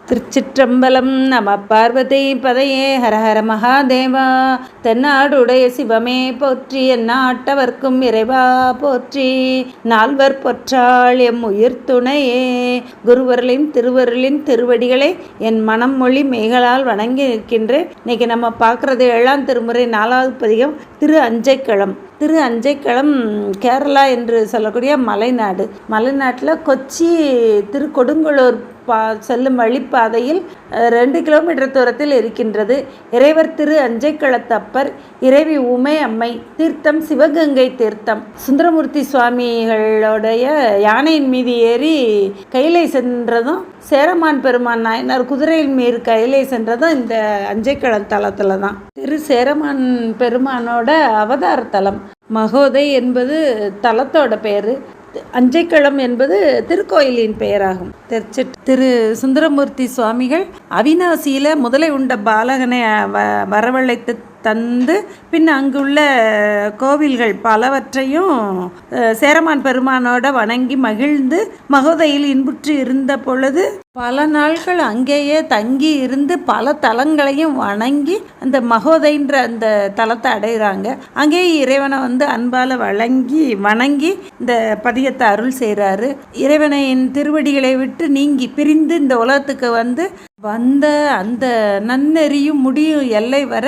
திருச்சிற்றம்பலம். நம பார்வதி பதையே ஹரஹர மகாதேவா. தென்னாடுடைய சிவமே போற்றி, எந்நாட்டவர்க்கும் இறைவா போற்றி. நால்வர் பொற்றாள் எம் உயிர் துணையே. குருவர்களின் திருவருளின் திருவடிகளை என் மனம் மொழி மெய்களால் வணங்கி நிற்கின்றேன். இன்னைக்கு நம்ம பார்க்குறது 7ஆம் திருமுறை 4வது பதிகம், திரு அஞ்சைக்களம். திரு அஞ்சைக்களம் கேரளா என்று சொல்லக்கூடிய மலைநாடு. மலைநாட்டில் கொச்சி திரு கொடுங்கலூர் செல்லும் வழிப்பாதையில் 2 கிலோமீட்டர் தூரத்தில் இருக்கின்றது. இறைவர் திரு அஞ்சைக்களத்தப்பர், இறைவி உமை அம்மை. தீர்த்தம் சிவகங்கை தீர்த்தம். சுந்தரமூர்த்தி சுவாமிகளுடைய யானையின் மீது ஏறி கையிலை சென்றதும், சேரமான் பெருமான் நாயனார் குதிரையின் மீது கையிலை சென்றதும் இந்த அஞ்சைக்களம் தலத்தில் தான். திரு சேரமான் பெருமானோட அவதார தலம். மகோதை என்பது தலத்தோட பேர். அஞ்சைக்களம் என்பது திருக்கோயிலின் பெயராகும். திரு சுந்தரமூர்த்தி சுவாமிகள் அவிநாசியில முதலை உண்ட பாலகனை வரவழைத்து தந்து பின் அங்குள்ள கோவில்கள் பலவற்றையும் சேரமான் பெருமானோட வணங்கி மகிழ்ந்து மகோதையில் இன்புற்று இருந்த பொழுது பல நாட்கள் அங்கேயே தங்கி இருந்து பல தலங்களையும் வணங்கி அந்த மகோதைன்ற அந்த தலத்தை அடைகிறாங்க. அங்கேயே இறைவனை அன்பால் வணங்கி இந்த பதியத்தை அருள் செய்கிறாரு. இறைவனின் திருவடிகளை விட்டு நீங்கி பிரிந்து இந்த உலகத்துக்கு வந்த அந்த நன்னெறியும் முடியும் எல்லை வர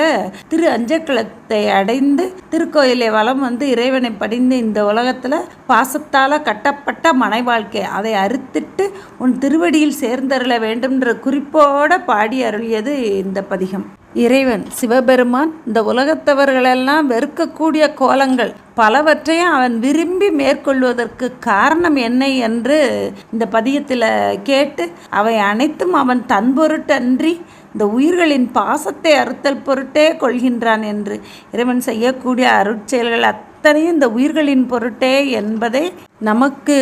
திரு அஞ்சைக்களத்தை அடைந்து திருக்கோயிலை வலம் இறைவனை படிந்து இந்த உலகத்தில் பாசத்தால் கட்டப்பட்ட மனை வாழ்க்கை அதை அறுத்திட்டு உன் திருவடியில் சேர்ந்தருள வேண்டும்ன்ற குறிப்போட பாடி அருளியது இந்த பதிகம். இறைவன் சிவபெருமான் இந்த உலகத்தவர்களெல்லாம் வெறுக்கக்கூடிய கோலங்கள் பலவற்றையும் அவன் விரும்பி மேற்கொள்வதற்கு காரணம் என்ன என்று இந்த பதியத்தில் கேட்டு அவை அனைத்தும் அவன் தன் பொருட்டன்றி இந்த உயிர்களின் பாசத்தை அறுத்தல் பொருட்டே கொள்கின்றான் என்று இறைவன் செய்யக்கூடிய அருட்செயல்கள் அத்தனையும் இந்த உயிர்களின் பொருட்டே என்பதை நமக்கு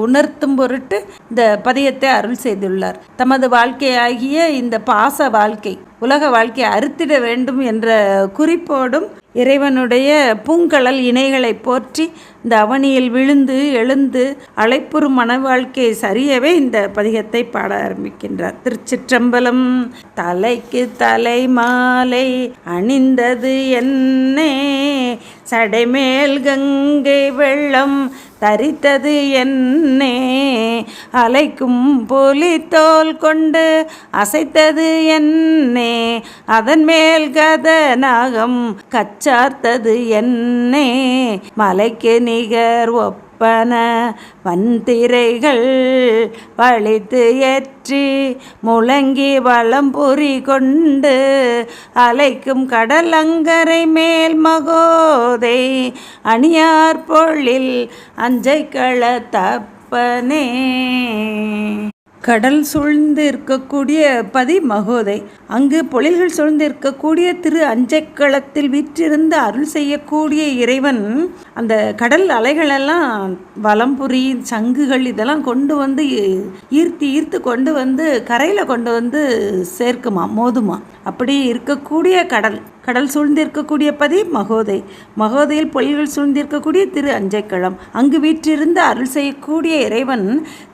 உணர்த்தும் பொருட்டு இந்த பதியத்தை அருள் செய்துள்ளார். தமது வாழ்க்கையாகிய இந்த பாச வாழ்க்கை உலக வாழ்க்கையை அறுத்திட வேண்டும் என்ற குறிப்போடும் இறைவனுடைய பூங்கழல் இணைகளை போற்றி இந்த அவனியில் விழுந்து எழுந்து அழைப்புறும் மன வாழ்க்கையை சரியவே இந்த பதிகத்தை பாட ஆரம்பிக்கின்றார். திருச்சிற்றம்பலம். தலைக்கு தலை மாலை அணிந்தது என்னே, சடைமேல் கங்கை வெள்ளம் தரித்தது என்னே, அலைக்கும் புலி தோல் கொண்டு அசைத்தது என்னே, அதன் மேல் கதநாகம் கச்சார்த்தது என்னே, மலைக்கு நிகர் ஒப்பன வந்திரைகள் வளைத்து ஏற்றி முழங்கி வளம்புரி கொண்டு அலைக்கும் கடலங்கரை மேல் மகோதை அணியார் பொழில் அஞ்சைக்களத்தப்பனே. கடல் சூழ்ந்து இருக்கக்கூடிய பதி மகோதை. அங்கு பொழில்கள் சூழ்ந்து இருக்கக்கூடிய திரு அஞ்சைக்களத்தில் வீற்றிருந்து அருள் செய்யக்கூடிய இறைவன் அந்த கடல் அலைகளெல்லாம் வலம்புரி சங்குகள் இதெல்லாம் கொண்டு ஈர்த்து கொண்டு கரையில் கொண்டு சேர்க்குமா, மோதுமா. அப்படி இருக்கக்கூடிய கடல் சூழ்ந்திருக்கக்கூடிய பதி மகோதை. மகோதையில் பொழில்கள் சூழ்ந்திருக்கக்கூடிய திரு அஞ்சைக்களம். அங்கு வீற்றிருந்து அருள் செய்யக்கூடிய இறைவன்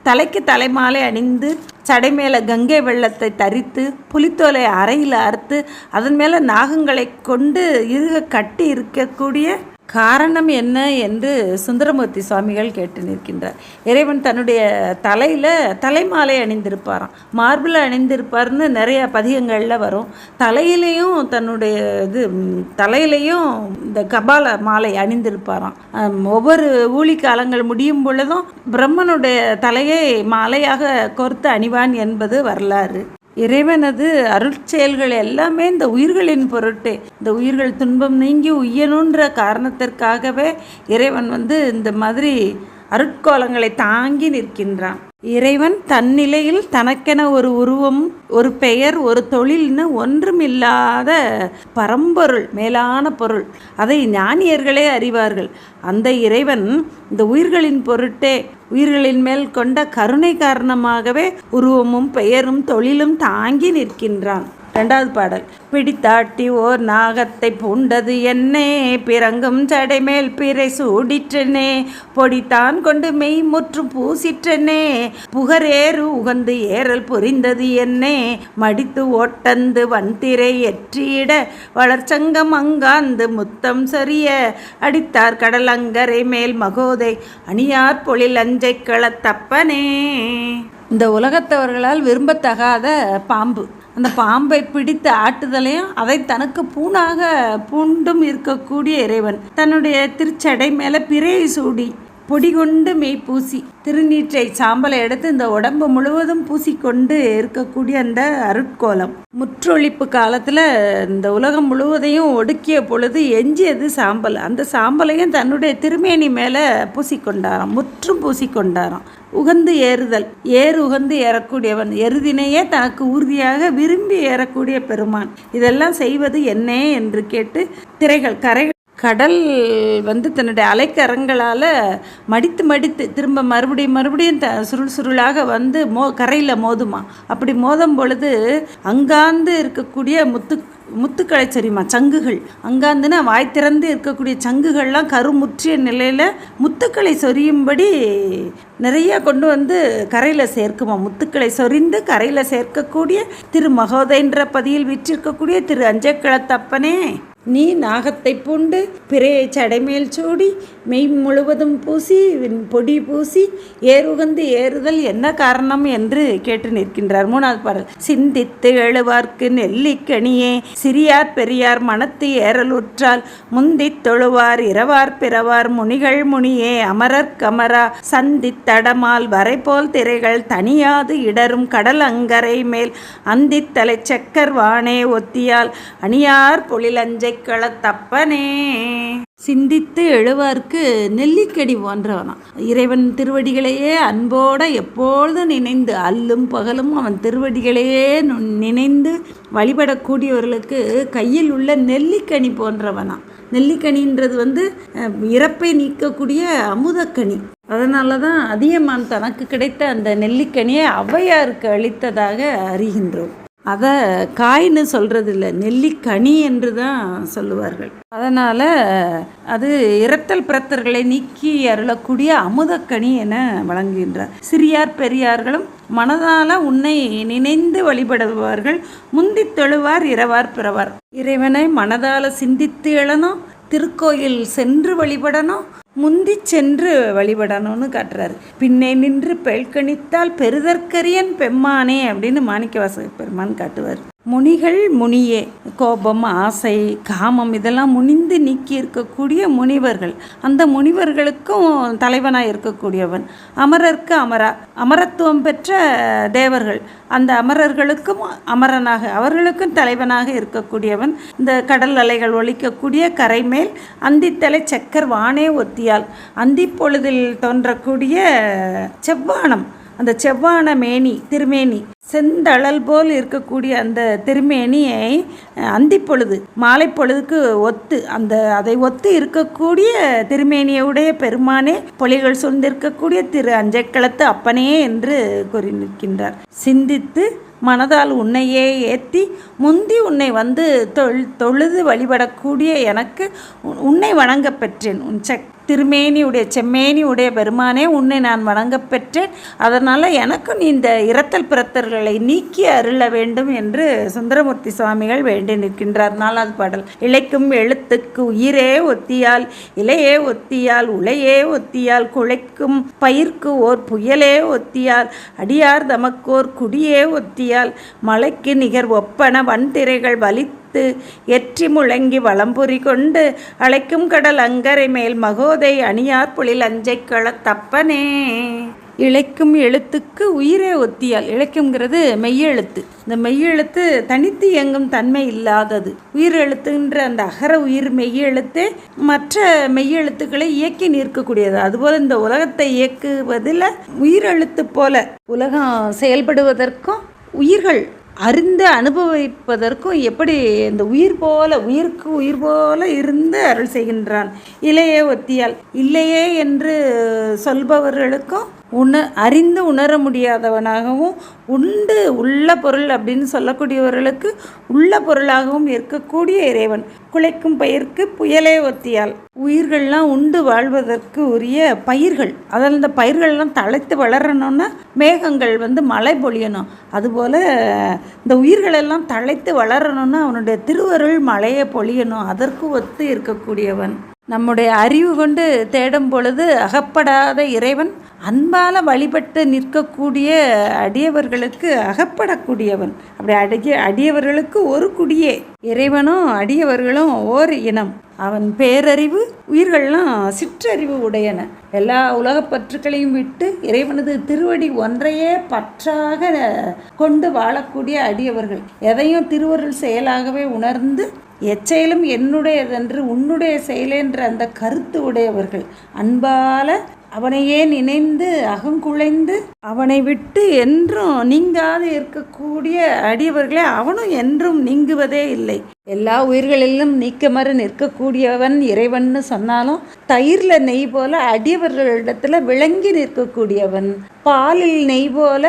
தலைக்கு தலைமாலை அணிந்து சடை மேலே கங்கை வெள்ளத்தை தரித்து புலித்தோலை அறையில் அறுத்து அதன் மேலே நாகங்களை கொண்டு இருக கட்டி இருக்கக்கூடிய காரணம் என்ன என்று சுந்தரமூர்த்தி சுவாமிகள் கேட்டு நிற்கின்றார். இறைவன் தன்னுடைய தலையில் தலைமாலை அணிந்திருப்பாராம், மார்பில் அணிந்திருப்பார்னு நிறைய பதிகங்களில் வரும். தலையிலையும் தலையிலையும் இந்த கபால மாலை அணிந்திருப்பாராம். ஒவ்வொரு ஊழி காலங்கள் முடியும் பொழுதும் பிரம்மனுடைய தலையை மாலையாக கோர்த்து அணிவான் என்பது வரலாறு. இறைவனது அருட்செயல்கள் எல்லாமே இந்த உயிர்களின் பொருட்டே. இந்த உயிர்கள் துன்பம் நீங்கி உய்யணுன்ற காரணத்திற்காகவே இறைவன் இந்த மாதிரி அருட்கோலங்களை தாங்கி நிற்கின்றான். இறைவன் தன்னிலையில் தனக்கென ஒரு உருவம், ஒரு பெயர், ஒரு தொழில்னு ஒன்றுமில்லாத பரம்பொருள், மேலான பொருள். அதை ஞானியர்களே அறிவார்கள். அந்த இறைவன் இந்த உயிர்களின் பொருட்டே உயிர்களின் மேல் கொண்ட கருணை காரணமாகவே உருவமும் பெயரும் தொழிலும் தாங்கி நிற்கின்றான். 2வது பாடல். பிடித்தாட்டி ஓர் நாகத்தை பூண்டது என்னே, பிறங்கும் சடைமேல் பிறை சூடிற்றனே, பொடித்தான் கொண்டு மெய் முற்றும் பூசிற்றனே, புகரேறு உகந்து ஏறல் புரிந்தது என்னே, மடித்து ஓட்டந்து வன்திரை எற்றியிட வளர்ச்சங்கம் அங்காந்து முத்தம் சரிய, அடித்தார் கடலங்கரை மேல் மகோதை அணியார் பொழில் அஞ்சை களத்தப்பனே. இந்த உலகத்தவர்களால் விரும்பத்தகாத பாம்பு. அந்த பாம்பை பிடித்து ஆட்டுதலையும் அதை தனக்கு பூண்டும் இருக்கக்கூடிய இறைவன் தன்னுடைய திருச்சடை மேலே பிறையை சூடி பொடி கொண்டு மெய்ப்பூசி திருநீற்றை சாம்பலை எடுத்து இந்த உடம்பு முழுவதும் பூசிக்கொண்டு இருக்கக்கூடிய அந்த அருட்கோலம். முற்றொழிப்பு காலத்தில் இந்த உலகம் முழுவதையும் ஒடுக்கிய பொழுது எஞ்சியது சாம்பல். அந்த சாம்பலையும் தன்னுடைய திருமேனி மேலே பூசிக்கொண்டாராம், முற்றும் பூசிக்கொண்டாராம். உகந்து ஏறுதல், உகந்து ஏறக்கூடியவன், எருதினையே தனக்கு ஊர்தியாக விரும்பி ஏறக்கூடிய பெருமான். இதெல்லாம் செய்வது என்ன என்று கேட்டு திரைகள் கரைகள் கடல் தன்னுடைய அலைக்கரங்களால் மடித்து திரும்ப மறுபடியும் சுருளாக கரையில் மோதுமா. அப்படி மோதும் பொழுது அங்காந்து இருக்கக்கூடிய முத்துக்களை சரிமா சங்குகள், அங்காந்துன்னா வாய் திறந்து இருக்கக்கூடிய சங்குகள்லாம் கருமுற்றிய நிலையில் முத்துக்களை சொரியும்படி நிறைய கொண்டு கரையில் சேர்க்குமா. முத்துக்களை சொரிந்து கரையில் சேர்க்கக்கூடிய திரு மகோதைன்ற பதியில் விற்றிருக்கக்கூடிய திரு அஞ்சைக்களத்தப்பனே, நீ நாகத்தை பூண்டு பிறையை சடைமேல் சூடி மெய் முழுவதும் பூசி பொடி பூசி ஏறுகந்து ஏறுதல் என்ன காரணம் என்று கேட்டு நிற்கின்றார். 3வது பாடல். சிந்தித்து எழுவார்க்கு நெல்லிக்கனியே, சிறியார் பெரியார் மனத்து ஏறலுற்றால் முந்தித் தொழுவார் இரவார் பிறவார் முனிகள் முனியே, அமரர் கமரா சந்தித்தடமால் வரைபோல் திரைகள் தனியாது இடரும் கடல் அங்கரை மேல் அந்தித்தலை செக்கர் வானே ஒத்தியால் அணியார் பொழிலஞ்சை களத்தப்பனே. சிந்தித்து எழுவார்க்கு நெல்லிக்கடி போன்றவனா. இறைவன் திருவடிகளையே அன்போட எப்பொழுதும் நினைந்து அல்லும் பகலும் அவன் திருவடிகளையே நினைந்து வழிபடக்கூடியவர்களுக்கு கையில் உள்ள நெல்லிக்கனி போன்றவனா. நெல்லிக்கனின்றது இறப்பை நீக்கக்கூடிய அமுதக்கனி. அதனால தான் அதியமான் தனக்கு கிடைத்த அந்த நெல்லிக்கனியை ஔவையாருக்கு அளித்ததாக அறிகின்றோம். அதை காய்னு சொல்கிறது இல்லை, நெல்லிக்கனி என்று தான் சொல்லுவார்கள். அதனால் அது இரத்தல் பிறத்தர்களை நீக்கி அருளக்கூடிய அமுதக்கனி என வழங்குகின்றார். சிறியார் பெரியார்களும் மனதால் உன்னை நினைந்து வழிபடுவார்கள். முந்தித் தொழுவார் இரவார் பிறவார். இறைவனை மனதால் சிந்தித்து எழணும், திருக்கோயில் சென்று வழிபடணும், முந்தி சென்று வழிபடணும்னு காட்டுறாரு. பின்னே நின்று பெல்கணித்தால் பெருதற்கரியன் பெம்மானே அப்படின்னு மாணிக்கவாசக பெருமான் காட்டுவார். முனிகள் முனியே, கோபம் ஆசை காமம் இதெல்லாம் முனிந்து நீக்கி இருக்கக்கூடிய முனிவர்கள். அந்த முனிவர்களுக்கும் தலைவனாக இருக்கக்கூடியவன். அமரருக்கு அமரத்துவம் பெற்ற தேவர்கள், அந்த அமரர்களுக்கும் அமரனாக அவர்களுக்கும் தலைவனாக இருக்கக்கூடியவன். இந்த கடல் அலைகள் ஒலிக்கக்கூடிய கரைமேல் அந்தித்தலை செக்கர் வானே ஒத்தியால், அந்தி பொழுதில் தோன்றக்கூடிய செவ்வானம், அந்த செவ்வான திருமேனி செந்தழல் போல் இருக்கக்கூடிய அந்த திருமேனியை அந்திப்பொழுது மாலை பொழுதுக்கு அதை ஒத்து இருக்கக்கூடிய திருமேனியுடைய பெருமானே, பொலிகள் சூழ்ந்திருக்கக்கூடிய திரு அஞ்சைக்களத்து அப்பனே என்று கூறி நிற்கின்றார். சிந்தித்து மனதால் உன்னையே ஏற்றி முந்தி உன்னை தொழுது வழிபடக்கூடிய எனக்கு உன்னை வணங்க பெற்றேன். உன் திருமேனியுடைய செம்மேனியுடைய பெருமானே, உன்னை நான் வணங்க பெற்றேன். அதனால் எனக்கு நீ இந்த இரத்தல் பிறத்தர்களை நீக்கி அருள வேண்டும் என்று சுந்தரமூர்த்தி சுவாமிகள் வேண்டி நிற்கின்றார். 4வது பாடல். இழைக்கும் எழுத்துக்கு உயிரே ஒத்தியால், இலையே ஒத்தியால், உலையே ஒத்தியால், குழைக்கும் பயிர்க்கு ஓர் புயலே ஒத்தியால், அடியார் தமக்கோர் குடியே ஒத்தியால், மலைக்கு நிகர் ஒப்பன வன்திரைகள் வலித்து எற்றி முழங்கி வளம்புரி கொண்டு அழைக்கும் கடல் அங்கரை மேல் மகோதை அணியார் பொழில் அஞ்சை களத்தப்பனே. இழைக்கும் எழுத்துக்கு உயிரே ஒத்தியால். இழைக்கும்ங்கிறது மெய்யெழுத்து. இந்த மெய்யெழுத்து தனித்து இயங்கும் தன்மை இல்லாதது. உயிரெழுத்துன்ற அந்த அகர உயிர் மெய்யெழுத்தே மற்ற மெய்யெழுத்துக்களை இயக்கி நிற்கக்கூடியது. அதுபோல் இந்த உலகத்தை இயக்குவதில் உயிரெழுத்து போல உலகம் செயல்படுவதற்கும் உயிர்கள் அறிந்து அனுபவிப்பதற்கும் எப்படி இந்த உயிருக்கு உயிர் போல இருந்து அருள் செய்கின்றான். இலையே ஒத்தியால், இல்லையே என்று சொல்பவர்களுக்கும் அறிந்து உணர முடியாதவனாகவும் உண்டு உள்ள பொருள் அப்படின்னு சொல்லக்கூடியவர்களுக்கு உள்ள பொருளாகவும் இருக்கக்கூடிய இறைவன். குலைக்கும் பயிருக்கு புயலே ஒத்தியால். உயிர்கள்லாம் உண்டு வாழ்வதற்கு உரிய பயிர்கள், அதில் இந்த பயிர்கள்லாம் தழைத்து வளரணும்னா மேகங்கள் மழை பொழியணும். அதுபோல் இந்த உயிர்களெல்லாம் தழைத்து வளரணும்னா அவனுடைய திருவருள் மழையை பொழியணும். அதற்கு ஒத்து இருக்கக்கூடியவன். நம்முடைய அறிவு கொண்டு தேடும் பொழுது அகப்படாத இறைவன் அன்பால் வழிபட்டு நிற்கக்கூடிய அடியவர்களுக்கு அகப்படக்கூடியவன். அப்படி அடியவர்களுக்கு ஒரு குடியே. இறைவனும் அடியவர்களும் ஓர் இனம். அவன் பேரறிவு, உயிர்கள்லாம் சிற்றறிவு உடையன. எல்லா உலகப் பற்றுக்களையும் விட்டு இறைவனது திருவடி ஒன்றையே பற்றாக கொண்டு வாழக்கூடிய அடியவர்கள். எதையும் திருவருள் செயலாகவே உணர்ந்து எச்செயலும் என்னுடையதென்று உன்னுடைய செயலென்ற அந்த கருத்து உடையவர்கள். அன்பால அவனையே நினைந்து அகங்குழைந்து அவனை விட்டு என்றும் நீங்காது இருக்கக்கூடிய அடியவர்களே அவனும் என்றும் நீங்குவதே இல்லை. எல்லா உயிர்களிலும் நீக்கமறு நிற்கக்கூடியவன் இறைவன்னு சொன்னாலும் தயிரில் நெய் போல அடியவர்களிடத்துல விளங்கி நிற்கக்கூடியவன். பாலில் நெய் போல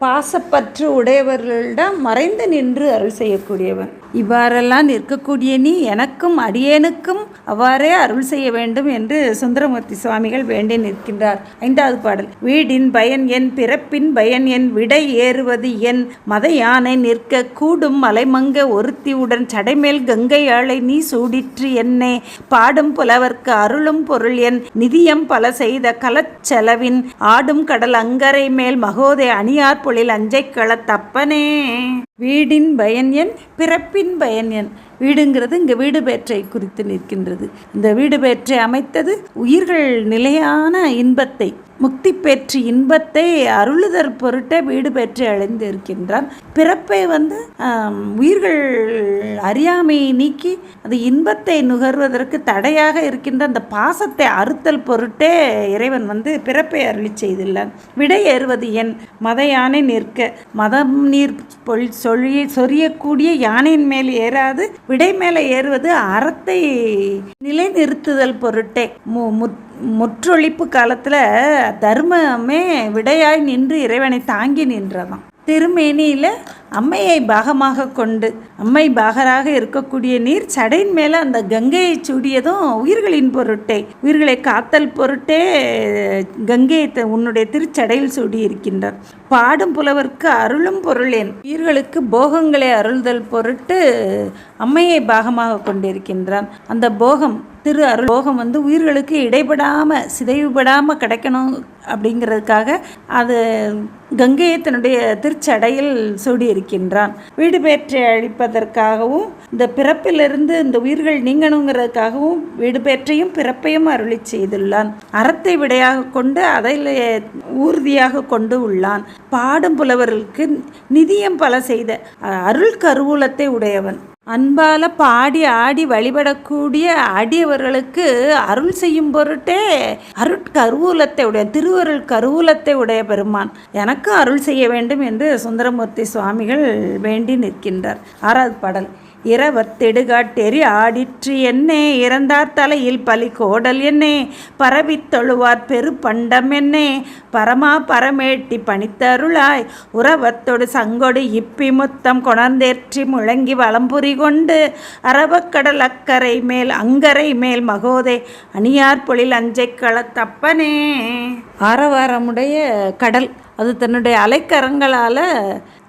பாசப்பற்று உடையவர்களிடம் மறைந்து நின்று அருள் செய்யக்கூடியவன். இவ்வாறெல்லாம் நிற்கக்கூடிய நீ எனக்கும் அடியேனுக்கும் அவ்வாறே அருள் செய்ய வேண்டும் என்று சுந்தரமூர்த்தி சுவாமிகள் வேண்டி நிற்கின்றார். 5வது பாடல். வீடின் பயன் என், பிறப்பின் பயன் என், விடை ஏறுவது என், மத யானை நிற்க கூடும் மலைமங்க ஒருத்தியுடன் சடைமேல் கங்கை ஆளை நீ சூடிற்று என்னே, பாடும் புலவர்க்கு அருளும் பொருள் என், நிதியம் பல செய்த கலச்செலவின், ஆடும் கடல் அங்கரை மேல் மகோதை அணியார் பொழில் அஞ்சை களத்தப்பனே. வீடின் பயன் என், பிறப்பின் பயன் என். வீடுங்கிறது இங்கே வீடு பேற்றை குறித்து நிற்கின்றது. இந்த வீடு பேற்றை அமைத்தது உயிர்கள் நிலையான இன்பத்தை, முக்தி பெற்று இன்பத்தை அருளுதற் பொருட்டே வீடு பெற்று அடைந்து இருக்கின்றான். பிறப்பை உயிர்கள் அறியாமையை நீக்கி அது இன்பத்தை நுகர்வதற்கு தடையாக இருக்கின்ற அந்த பாசத்தை அறுத்தல் பொருட்டே இறைவன் பிறப்பை அருளி செய்துள்ளான். விடை ஏறுவது என், மத யானை நிற்க. மதம் நீர் சொரியக்கூடிய யானையின் மேல் ஏறாது விடை மேலே ஏறுவது அறத்தை நிலைநிறுத்துதல் பொருட்டே. முற்றொழிப்பு காலத்தில் தர்மமே விடையாய் நின்று இறைவனை தாங்கி நின்றதாம். திருமேனியில் அம்மையை பாகமாக கொண்டு அம்மை பாகராக இருக்கக்கூடிய நீர் சடையின் மேலே அந்த கங்கையை சூடியதும் உயிர்களின் பொருட்டே, உயிர்களை காத்தல் பொருட்டே கங்கையை உன்னுடைய திருச்சடையில் சூடி இருக்கின்றார். பாடும் புலவர்க்கு அருளும் பொருள் என், உயிர்களுக்கு போகங்களை அருள்தல் பொருட்டு அம்மையை பாகமாக கொண்டிருக்கின்றான். அந்த போகம் திரு அருள் போகம் உயிர்களுக்கு இடைபடாமல் சிதைவுபடாமல் கிடைக்கணும் அப்படிங்கிறதுக்காக அது கங்கையை தன்னுடைய திருச்சடையில் சூடி இருக்கின்றான். வீடு பேற்றை அழிப்பதற்காகவும் இந்த பிறப்பிலிருந்து இந்த உயிர்கள் நீங்கணுங்கிறதுக்காகவும் வீடு பேற்றையும் பிறப்பையும் அருளி செய்துள்ளான். அறத்தை விடையாக கொண்டு அதில் ஊர்தியாக கொண்டு உள்ளான். பாடும் புலவர்களுக்கு நிதியம் பல செய்த அருள் கருவூலத்தை உடையவன். அன்பால பாடி ஆடி வழிபடக்கூடிய அடியவர்களுக்கு அருள் செய்யும் பொருட்டே அருட்கருவூலத்தை உடைய திருவருள் கருவூலத்தை உடைய பெருமான் எனக்கு அருள் செய்ய வேண்டும் என்று சுந்தரமூர்த்தி சுவாமிகள் வேண்டி நிற்கின்றார். 6வது பாடல். இரவத்திடுகாட்டெறி ஆடிற்று என்னே, இறந்தார் தலையில் பலி கோடல் என்னே, பரவித் தொழுவார் பெரு பண்டம் என்னே, பரமா பரமேட்டி பணித்தருளாய், உறவத்தொடு சங்கொடு இப்பி முத்தம் கொணர்ந்தேற்றி முழங்கி வளம்புரி கொண்டு, அரவக்கடல் அக்கரை மேல் அங்கரை மேல் மகோதை அணியார் பொழில் அஞ்சை களத்தப்பனே. ஆரவாரமுடைய கடல் அது தன்னுடைய அலைக்கரங்களால்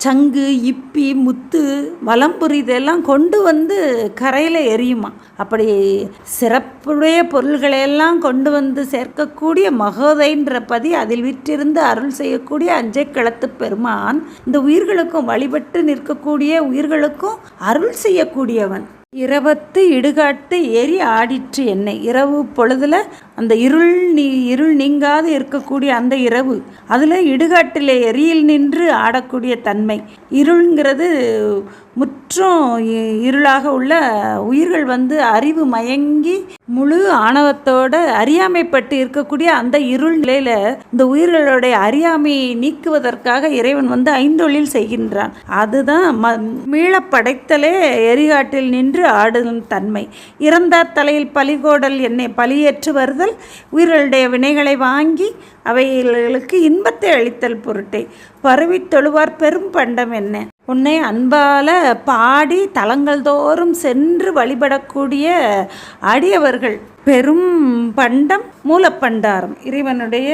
சங்கு இப்பி முத்து வலம்புரி இதெல்லாம் கொண்டு கரையில் எரியுமா. அப்படி சிறப்புடைய பொருள்களையெல்லாம் கொண்டு சேர்க்கக்கூடிய மகோதைன்ற பதி அதில் விற்றிருந்து அருள் செய்யக்கூடிய அஞ்சை களத்து பெருமான் இந்த உயிர்களுக்கும் வழிபட்டு நிற்கக்கூடிய உயிர்களுக்கும் அருள் செய்யக்கூடியவன். இரவத்து இடுகாட்டு எரி ஆடிற்று என்னை. இரவு பொழுதில் அந்த இருள் நீங்காது இருக்கக்கூடிய அந்த இரவு அதில் இடுகாட்டில் எரியில் நின்று ஆடக்கூடிய தன்மை. இருள்ங்கிறது முற்றும் இருளாக உள்ள உயிர்கள் அறிவு மயங்கி முழு ஆணவத்தோட அறியாமைப்பட்டு இருக்கக்கூடிய அந்த இருள் நிலையில் இந்த உயிர்களுடைய அறியாமையை நீக்குவதற்காக இறைவன் 5 செய்கின்றான். அதுதான் மீள படைத்தலே எரிகாட்டில் நின்று ஆடும் தன்மை. இறந்தார் தலையில் பலிகோடல் என்னை, பலியேற்று வருதல் கடல் உயிர்களுடைய வினைகளை வாங்கி அவைகளுக்கு இன்பத்தை அளித்தல் பொருட்டே பரவித் தொழுவார் பெரும் பண்டம் என்ன. உன்னை அன்பால பாடி தலங்கள் தோறும் சென்று வழிபடக்கூடிய அடியவர்கள் பெரும் பண்டம் மூலப்பண்டாரம் இறைவனுடைய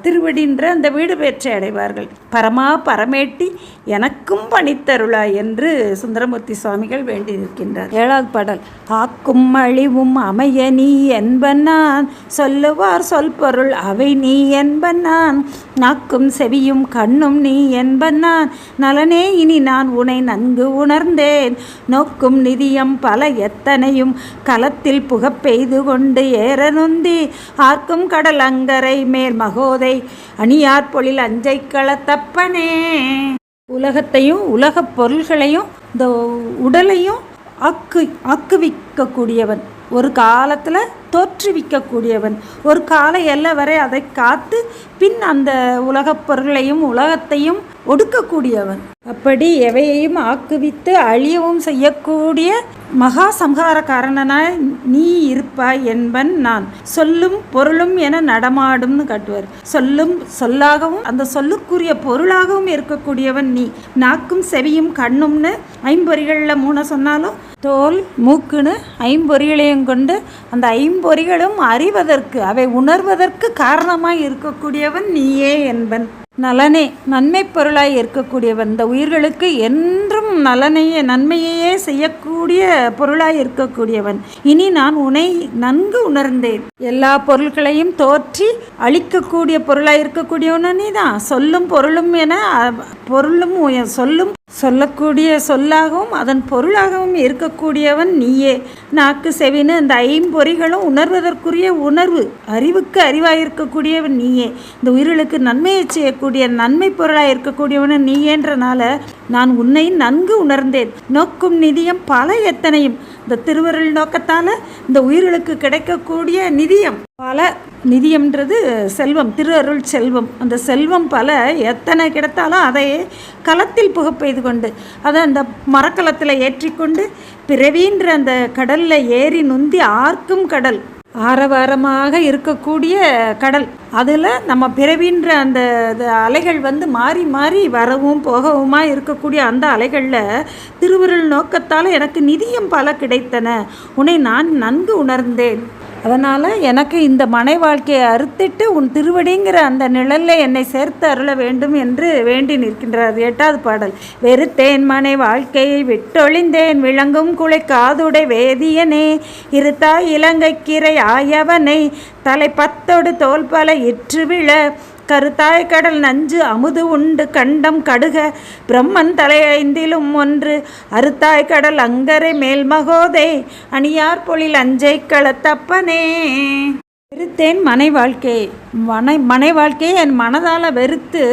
திருவடின்ற அந்த வீடு பெற்றை அடைவார்கள். பரமா பரமேட்டி எனக்கும் பணித்தருளாய் என்று சுந்தரமூர்த்தி சுவாமிகள் வேண்டி நிற்கின்றார். 7வது பாடல். ஆக்கும் அழிவும் அமைய நீ என்பன் நான், சொல்லுவார் சொல் பொருள் அவை நீ என்பன் நான், நாக்கும் செவியும் கண்ணும் நீ என்பன் நான், நலனே இனி நான் உனை நன்கு உணர்ந்தேன், நோக்கும் நிதியம் பல எத்தனையும் களத்தில் புகப்பெய்து கொண்டு ஏற நொந்தி, ஆர்க்கும் கடல் அங்கரை மேல் மகோதை அணியார் பொழில் அஞ்சை களத்தப்பனே. உலகத்தையும் உலகப் பொருள்களையும் இந்த உடலையும் ஆக்குவிக்கக்கூடியவன், ஒரு காலத்தில் தோற்றுவிக்கக்கூடியவன், ஒரு கால எல்லை வரை அதை காத்து பின் அந்த உலகப் பொருளையும் உலகத்தையும் ஒடுக்கக்கூடியவன். அப்படி எவையையும் ஆக்குவித்து அழியவும் செய்யக்கூடிய மகா சம்ஹாரக்காரனாய் நீ இருப்பாய் என்பன் நான், சொல்லும் பொருளும் என நடமாடும்னு காட்டுவார். சொல்லும் சொல்லாகவும் அந்த சொல்லுக்குரிய பொருளாகவும் இருக்கக்கூடியவன் நீ. நாக்கும் செவியும் கண்ணும்னு 5 பொறிகளில் 3 சொன்னாலும் தோல் மூக்குன்னு 5 பொறிகளையும் கொண்டு அந்த 5 பொறிகளும் அறிவதற்கு அவை உணர்வதற்கு காரணமாய் இருக்கக்கூடியவன் நீயே என்பன். நலனே நன்மை பொருளாய் இருக்கக்கூடியவன், இந்த உயிர்களுக்கு என்றும் நன்மையே செய்யக்கூடிய பொருளாய் இருக்கக்கூடியவன். இனி நான் உன்னை நன்கு உணர்ந்தேன். எல்லா பொருட்களையும் தோற்றி அழிக்கக்கூடிய பொருளாய் இருக்கக்கூடியவன் நீ தான். சொல்லும் பொருளும் என பொருளும் சொல்லும் சொல்லக்கூடிய சொல்லாகவும் அதன் பொருளாகவும் இருக்கக்கூடியவன் நீயே. நாக்கு செவின்னு இந்த 5 பொறிகளும் உணர்வதற்குரிய உணர்வு அறிவுக்கு அறிவாயிருக்கக்கூடியவன் நீயே. இந்த உயிர்களுக்கு நன்மையை செய்யக்கூடிய நன்மை பொருளாக இருக்கக்கூடியவன் நீயேன்றனால நான் உன்னை நன்கு உணர்ந்தேன். நோக்கும் நிதியம் பல எத்தனையும், இந்த திருவருள் நோக்கத்தால் இந்த உயிர்களுக்கு கிடைக்கக்கூடிய நிதியம் பல. நிதியம்ன்றது செல்வம், திரு அருள் செல்வம். அந்த செல்வம் பல எத்தனை கிடைத்தாலும் அதை களத்தில் புகப்பெய்து கொண்டு அதை அந்த மரக்கலத்தில் ஏற்றிக்கொண்டு பிறவின்ற அந்த கடலில் ஏறி நுந்தி ஆர்க்கும் கடல், ஆரவாரமாக இருக்கக்கூடிய கடல், அதில் நம்ம பிறவின்ற அந்த அலைகள் மாறி மாறி வரவும் போகவுமா இருக்கக்கூடிய அந்த அலைகளில் திருவருள் நோக்கத்தால் எனக்கு நிதியம் பல கிடைத்தன, உன்னை நான் நன்கு உணர்ந்தேன். அதனால் எனக்கு இந்த மனை வாழ்க்கையை அறுத்திட்டு உன் திருவடிங்கிற அந்த நிழலில் என்னை சேர்த்து அருள வேண்டும் என்று வேண்டி நிற்கின்றார். 8வது பாடல். வெறுத்தேன் மனை வாழ்க்கையை விட்டொழிந்தேன், விளங்கும் குலை காதுடை வேதியனே, இருத்தாய் இலங்கைக்கிரை ஆயவனை, தலை 10 தோல் பல இற்று விழ, கருத்தாய் கடல் நஞ்சு அமுது உண்டு கண்டம் கடுக, பிரம்மன் தலை 5லும் 1, அறுத்தாய் கடல் அங்கரை மேல் மகோதை அணியார் பொழில் அஞ்சை களத்தப்பனே. வெறுத்தேன் மனை வாழ்க்கையை, மனை வாழ்க்கையை என் மனதால் வெறுத்து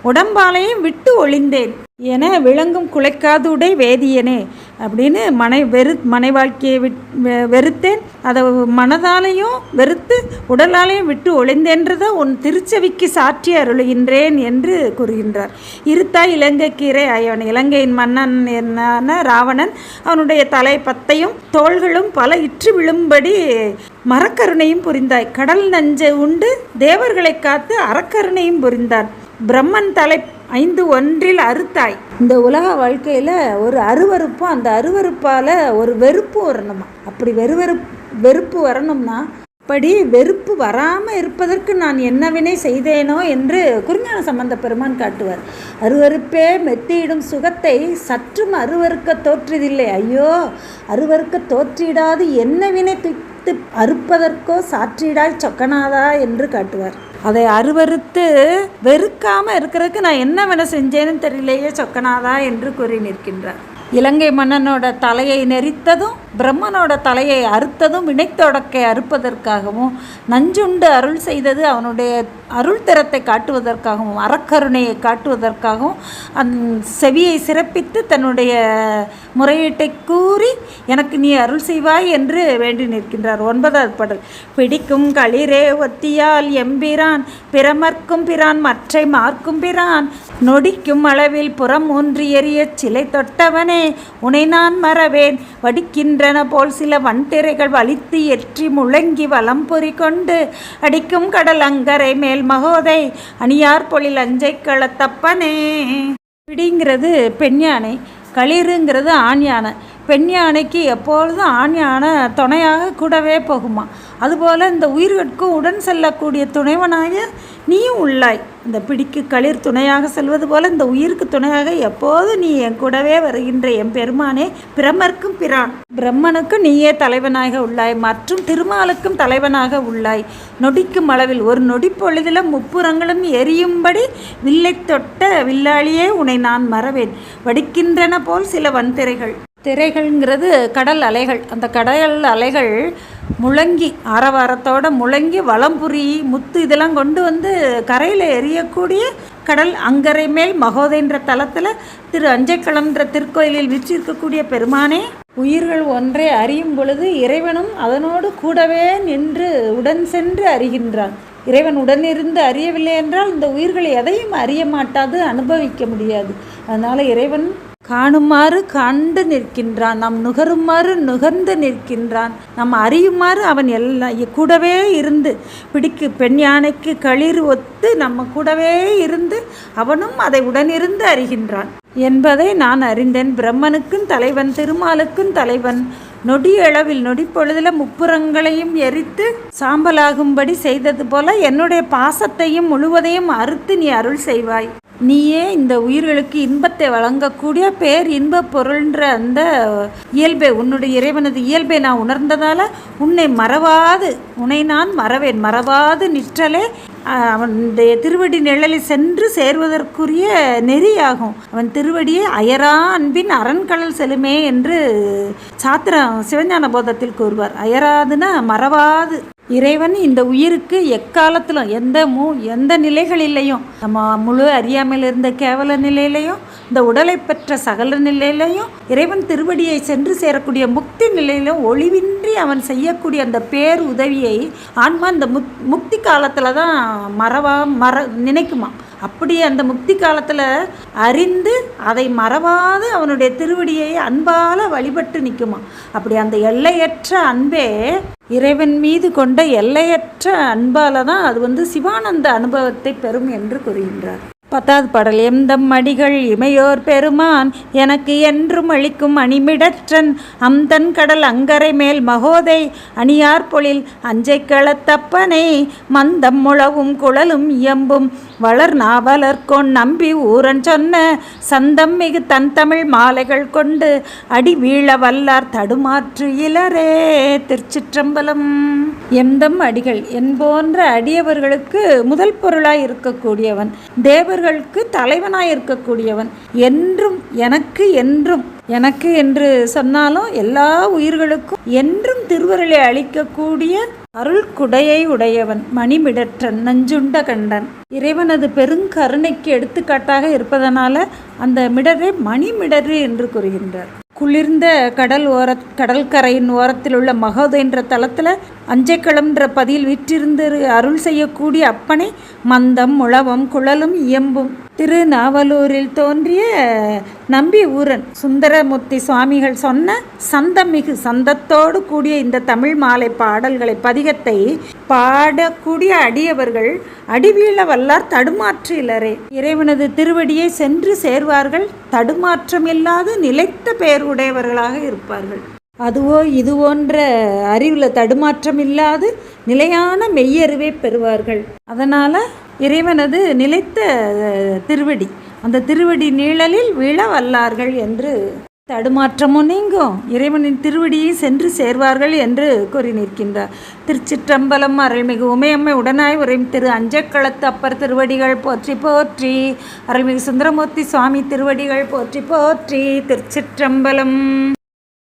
உடம்பாலையும் விட்டு ஒளிந்தேன் என விளங்கும் குலைக்காதுடை வேதியனே அப்படின்னு மனை வாழ்க்கையை வெறுத்தேன், அதை மனதாலையும் வெறுத்து உடலாலையும் விட்டு ஒளிந்தேன்றதை உன் திருச்செவிக்கு சாற்றி அருளுகின்றேன் என்று கூறுகின்றார். இருத்தாய் இலங்கைக்கீரை ஆயவன், இலங்கையின் மன்னன் என்ன ராவணன், அவனுடைய தலை 10யும் தோள்களும் பல இற்று விழும்படி மரக்கருணையும் புரிந்தாய். கடல் நஞ்சை உண்டு தேவர்களை காத்து அறக்கருணையும் புரிந்தான். பிரம்மன் தலை 5 ஒன்றில் அறுத்தாய். இந்த உலக வாழ்க்கையில் ஒரு அருவருப்பும் அந்த அருவருப்பால் ஒரு வெறுப்பு வரணுமா, அப்படி வெறுப்பு வரணும்னா அப்படி வெறுப்பு வராமல் இருப்பதற்கு நான் என்ன வினை செய்தேனோ என்று குருஞான சம்பந்த பெருமான் காட்டுவார். அருவருப்பே மெத்தியிடும் சுகத்தை சற்றும் அருவருக்க தோற்றியதில்லை, ஐயோ அருவருக்க தோற்றிடாது என்ன வினை துய்த்து அறுப்பதற்கோ சாற்றிடாய் சொக்கநாதா என்று காட்டுவார். அதை அருவறுத்து வெறுக்காமல் இருக்கிறதுக்கு நான் என்ன வேணா செஞ்சேன்னு தெரியலையே சொக்கநாதா என்று கூறி நிற்கின்றார். இலங்கை மன்னனோட தலையை நெரித்ததும் பிரம்மனோட தலையை அறுத்ததும் வினைத்தொடக்கை அறுப்பதற்காகவும், நஞ்சுண்டு அருள் செய்தது அவனுடைய அருள் திறத்தை காட்டுவதற்காகவும், அறக்கருணையை காட்டுவதற்காகவும் செவியை சிறப்பித்து தன்னுடைய முறையீட்டை கூறி எனக்கு நீ அருள் செய்வாய் என்று வேண்டி நிற்கின்றார். 9வது பாடல். பிடிக்கும் களிரே ஒத்தியால் எம்பிரான், பிறமர்க்கும் பிரான் மற்றை மார்க்கும் பிரான், நொடிக்கும் அளவில் புறம் ஊன்றி எறிய சிலை தொட்டவனே, தப்பனே உனை நான் மறவேன். வடிக்கின்றன போல் சில வன்திரைகள் வலித்து எற்றி முழங்கி வலம்பொறி கொண்டு அடிக்கும் கடல் அங்கரை மேல் மகோதை அணியார் பொழில் அஞ்சைக்கள தப்பனே. பிடிங்கிறது பெண் யானை, களிறுங்கிறது ஆண் யானை. பெண் யானைக்கு எப்பொழுதும் ஆண் யானை துணையாக கூடவே போகுமா. அதுபோல் இந்த உயிர்களுக்கும் உடன் செல்லக்கூடிய துணைவனாக நீயும் உள்ளாய். இந்த பிடிக்கு களிர் துணையாக செல்வது போல இந்த உயிருக்கு துணையாக எப்போது நீ என் கூடவே வருகின்ற என் பெருமானே. பிரமர்க்கும் பிரான் பிரம்மனுக்கும் நீயே தலைவனாக உள்ளாய், மற்றும் திருமாலுக்கும் தலைவனாக உள்ளாய். நொடிக்கும் அளவில் ஒரு நொடி பொழுதில் முப்புறங்களும் எரியும்படி வில்லை தொட்ட வில்லாளியே உன்னை நான் மறவேன். வடிக்கின்றன போல் சில வன்திரைகள். திரைகள்ங்கிறது கடல் அலைகள். அந்த கடல் அலைகள் முழங்கி ஆரவாரத்தோடு முழங்கி வலம்புரி முத்து இதெல்லாம் கொண்டு வந்து கரையில் எரியக்கூடிய கடல் அங்கரை மேல் மகோதைன்ற தலத்தில் திரு அஞ்சைக்களம்ன்ற திருக்கோயிலில் வீற்றிருக்கக்கூடிய பெருமானே. உயிர்கள் ஒன்றை அறியும் பொழுது இறைவனும் அதனோடு கூடவே நின்று உடன் சென்று அறிகின்றான். இறைவன் உடனிருந்து அறியவில்லை என்றால் இந்த உயிர்கள் எதையும் அறிய மாட்டாது, அனுபவிக்க முடியாது. அதனால் இறைவன் காணுமாறு கண்டு நிற்கின்றான், நாம் நுகருமாறு நுகர்ந்து நிற்கின்றான், நாம் அறியுமாறு அவன் எல்லாம் கூடவே இருந்து பிடிக்கு பெண் யானைக்கு களிர் ஒத்து நம்ம கூடவே இருந்து அவனும் அதை உடனிருந்து அறிகின்றான் என்பதை நான் அறிந்தேன். பிரம்மனுக்கும் தலைவன், திருமாலுக்கும் தலைவன். நொடியளவில் நொடிப்பொழுதில் முப்புறங்களையும் எரித்து சாம்பலாகும்படி செய்தது போல என்னுடைய பாசத்தையும் முழுவதையும் அறுத்து நீ அருள் செய்வாய். நீயே இந்த உயிர்களுக்கு இன்பத்தை வழங்கக்கூடிய பேர் இன்ப பொருள்ன்ற அந்த இயல்பை, உன்னுடைய இறைவனது இயல்பை நான் உணர்ந்ததால் உன்னை மறவாது உன்னை நான் மறவேன். மறவாது நிற்றலே அவனுடைய திருவடி நிழலில் சென்று சேர்வதற்குரிய நெறியாகும். அவன் திருவடியை அயரா அன்பின் அரண்கடல் செலுமே என்று சாத்திரம் சிவஞான போதத்தில் கூறுவார். அயராதுன்னா மறவாது. இறைவன் இந்த உயிருக்கு எக்காலத்திலும் எந்த நிலைகளிலையும், நம்ம முழு அறியாமையில் இருந்த கேவல நிலையிலையும், இந்த உடலை பெற்ற சகல நிலையிலையும், இறைவன் திருவடியை சென்று சேரக்கூடிய முக்தி நிலையிலும் ஒளிவின்றி அவன் செய்யக்கூடிய அந்த பேர் உதவியை ஆன்மா இந்த முக்தி காலத்தில் தான் நினைக்குமா. அப்படி அந்த முக்தி காலத்தில் அறிந்து அதை மறவாது அவனுடைய திருவடியை அன்பால் வழிபட்டு நிற்குமா. அப்படி அந்த எல்லையற்ற அன்பே இறைவன் மீது கொண்ட எல்லையற்ற அன்பால் தான் அது சிவானந்த அனுபவத்தை பெறும் என்று கூறுகின்றார். 10வது பாடல். எம்தம் அடிகள் இமையோர் பெருமான் எனக்கு என்றும் அளிக்கும் அணிமிடற்றன் அம்தன் கடல் அங்கரை மேல் மகோதை அணியார் பொழில் அஞ்சைக்களத்தப்பனை மந்தம் முழவும் குழலும் இயம்பும் வளர் நாவலர்கொன் நம்பி ஊரன் சொன்ன சந்தம் மிகு தன் தமிழ் மாலைகள் கொண்டு அடி வீழ வல்லார் தடுமாற்று இலரே. திருச்சிற்றம்பலம். எம்தம் அடிகள் என்போன்ற அடியவர்களுக்கு முதல் பொருளாய் இருக்கக்கூடியவன், தேவர்களுக்கு தலைவனாய் இருக்கக்கூடியவன், என்றும் எனக்கு என்று சொன்னாலும் எல்லா உயிர்களுக்கும் என்றும் திருவருளை அளிக்கக்கூடிய அருள் குடையை உடையவன், மணிமிடற்றன், நஞ்சுண்ட கண்டன். இறைவனது பெருங்கருணைக்கு எடுத்துக்காட்டாக இருப்பதனால அந்த மிடரை மணிமிடறு என்று கூறுகின்றார். குளிர்ந்த கடற்கரையின் ஓரத்தில் உள்ள மகோதை என்ற தலத்தில் அஞ்சைக்களம்ன்ற பதியில் விற்றிருந்து அருள் செய்யக்கூடிய அப்பனை மந்தம் முழவம் குழலும் இயம்பும் திருநாவலூரில் தோன்றிய நம்பி ஊரன் சுந்தரமூர்த்தி சுவாமிகள் சொன்ன சந்தமிகு சந்தத்தோடு கூடிய இந்த தமிழ் மாலை பாடல்களை பதிகத்தை பாடக்கூடிய அடியவர்கள் அடிவீழ வல்லார் தடுமாற்று இலரே. இறைவனது திருவடியை சென்று சேர்வார்கள், தடுமாற்றமில்லாது நிலைத்த பெயர் உடையவர்களாக இருப்பார்கள். அதுவோ இதுவோன்ற அறிவில் தடுமாற்றம் இல்லாது நிலையான மெய்யறிவை பெறுவார்கள். அதனால் இறைவனது நிலைத்த திருவடி, அந்த திருவடி நீழலில் விழ வல்லார்கள் என்று தடுமாற்றமும் நீங்கும், இறைவனின் திருவடியை சென்று சேர்வார்கள் என்று கூறி நிற்கின்றார். திருச்சிற்றம்பலம். அருள்மிகு உமையம்மை உடனாய் உரையும் திரு அஞ்சைக்களத்து அப்பர் திருவடிகள் போற்றி போற்றி. அருள்மிகு சுந்தரமூர்த்தி சுவாமி திருவடிகள் போற்றி போற்றி. திருச்சிற்றம்பலம்.